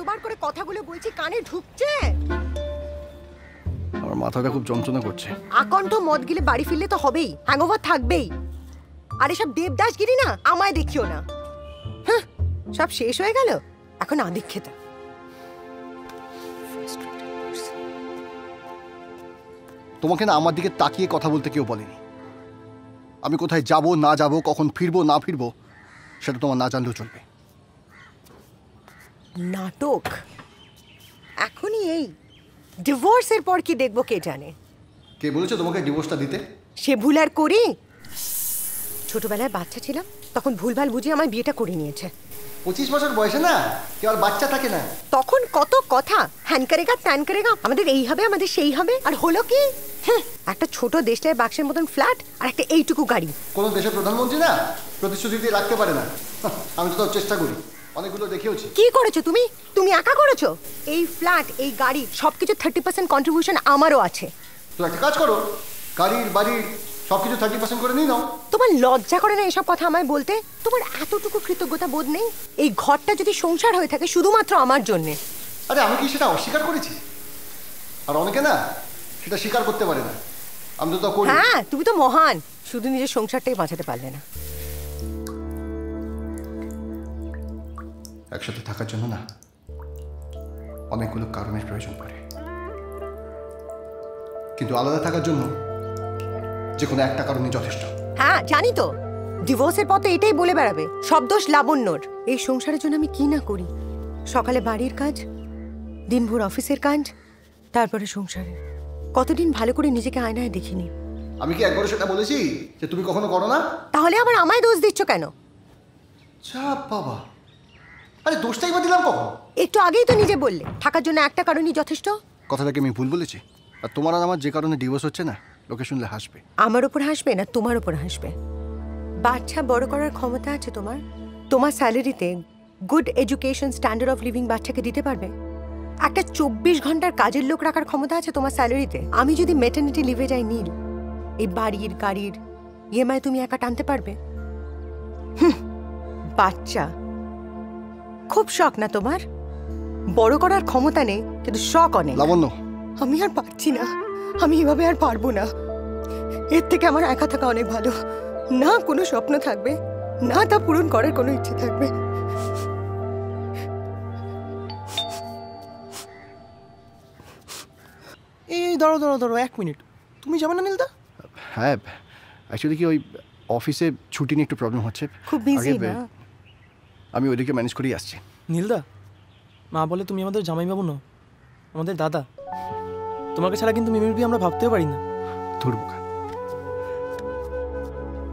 কতবার করে কথাগুলো বলছি, কানে ঢুকছে? আমার মাথাটা খুব যন্ত্রণা করছে। আকণ্ঠ মদ গিলে বাড়ি ফিরলে তো হবেই, হ্যাংওভার থাকবেই। আর এসব দেবদাসগিরি না আমায় দেখিও না। হ্যাঁ, সব শেষ হয়ে গেল, এখন আদিক্ষেতা। তোমাকে না আমার দিকে তাকিয়ে কথা বলতে কেউ বলেনি। আমি কোথায় যাব না যাব, কখন ফিরবো না ফিরবো, সেটা তোমার না জানলেও চলবে। নাটক এখনই এই ডিভোর্সের পর কি দেখবো কে জানে। কে বলেছে তোমাকে ডিভোর্সটা দিতে? সে ভুল আর করি? ছোটবেলায় বাচ্চা ছিলাম, তখন ভুলভাল বুঝিয়ে আমার বিয়েটা করে নিয়েছে। 25 বছর বয়সে না কেউ আর বাচ্চা থাকে না। তখন কত কথা, হ্যান করেগা ত্যান করেগা, আমাদের এই হবে আমাদের সেই হবে। আর হলো কি, একটা ছোট দেশটায় বাক্সের মতন ফ্ল্যাট আর একটা এইটুকু গাড়ি। কোন দেশের প্রধানমন্ত্রী না প্রতিশ্রুতি দিয়ে রাখতে পারে না। আমি তো তাও চেষ্টা করি, অনেকগুলো দেখেওছি। কি করেছো তুমি? তুমি একা করেছো? এই ফ্ল্যাট, এই গাড়ি, সবকিছু 30% কন্ট্রিবিউশন আমারও আছে। তো একটা কাজ করো, গাড়ির বাড়ির সবকিছু 30% করে নিয়ে নাও। তোমার লজ্জা করে না এসব কথা আমায় বলতে? তোমার এতটুকু কৃতজ্ঞতা বোধ নেই? এই ঘরটা যদি সংসার হয়ে থাকে শুধুমাত্র আমার জন্যে। আরে আমি কি সেটা অস্বীকার করেছি? আর অনেকে না সেটা স্বীকার করতে পারে না, আমি তো করি। হ্যাঁ, তুমি তো মহান, শুধু নিজের সংসারটাই বাঁচাতে পারলে না। একসাথে থাকার জন্য না অনেকগুলো কারণের প্রয়োজন পড়ে, কিন্তু আলাদা থাকার জন্য যে কোনো একটা কারণই যথেষ্ট। হ্যাঁ জানি তো, ডিভোর্সের পর তো এটাই বলে বেড়াবে সব দোষ লাবণ্যর। এই সংসারের জন্য আমি কি না করি, সকালে বাড়ির কাজ, দিনভর অফিসের কাজ, তারপরে সংসারে। কতদিন ভালো করে নিজেকে আয়নায় দেখিনি। আমি কি একবার সেটা বলেছি যে তুমি কখনো করো না? তাহলে আবার আমায় দোষ দিচ্ছ কেন? যা বাবা, আরে দোষটাই বা দিলাম কখন? একটু আগেই তো নিজে বললে থাকার জন্য একটা কারণই যথেষ্ট। কথাটাকে আমি ভুল বলেছি? আর তোমার আর আমার যে কারণে ডিভোর্স হচ্ছে না, লোকে শুনলে হাসবে। আমার ওপর হাসবে না তোমার ওপর হাসবে? বাচ্চা বড় করার ক্ষমতা আছে তোমার? তোমার স্যালারিতে good education, standard of living বাচ্চাকে দিতে পারবে? একটা 24 ঘন্টার কাজের লোক রাখার ক্ষমতা আছে তোমার স্যালারিতে? আমি যদি ম্যাটারনিটি লিভে যাই নীল, এই বাড়ির গাড়ির ইএমআই তুমি একা টানতে পারবে? বাচ্চা খুব শখ না তোমার? বড় করার ক্ষমতা নেই কিন্তু শখ অনেক। লাবণ্য, আমি আর পারছি না, আমি এভাবে আর পারবো না। এর থেকে আমার একা থাকা অনেক ভালো। না কোনো স্বপ্ন থাকবে, না তা পূরণ করার কোনো ইচ্ছে থাকবে। এই দাঁড়ো দাঁড়ো দাঁড়ো, 1 মিনিট। তুমি যাবে না নীলদা? হ্যাঁ অ্যাকচুয়ালি কি ওই অফিসে ছুটি নিয়ে একটু প্রবলেম হচ্ছে। খুব বিজি না? আমি ওইদিকে ম্যানেজ করেই আসছি। নীলদা, মা বলে তুমি আমাদের জামাইবাবু নও, আমাদের দাদা। তোমাকে ছাড়া কিন্তু মিমির বিয়ে আমরা ভাবতেও পারি না। ধুরবুকা,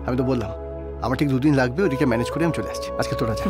আমি তো বললাম আমার ঠিক 2 দিন লাগবে, ওইদিকে ম্যানেজ করে আমি চলে আসছি। আজকে তোরা যা।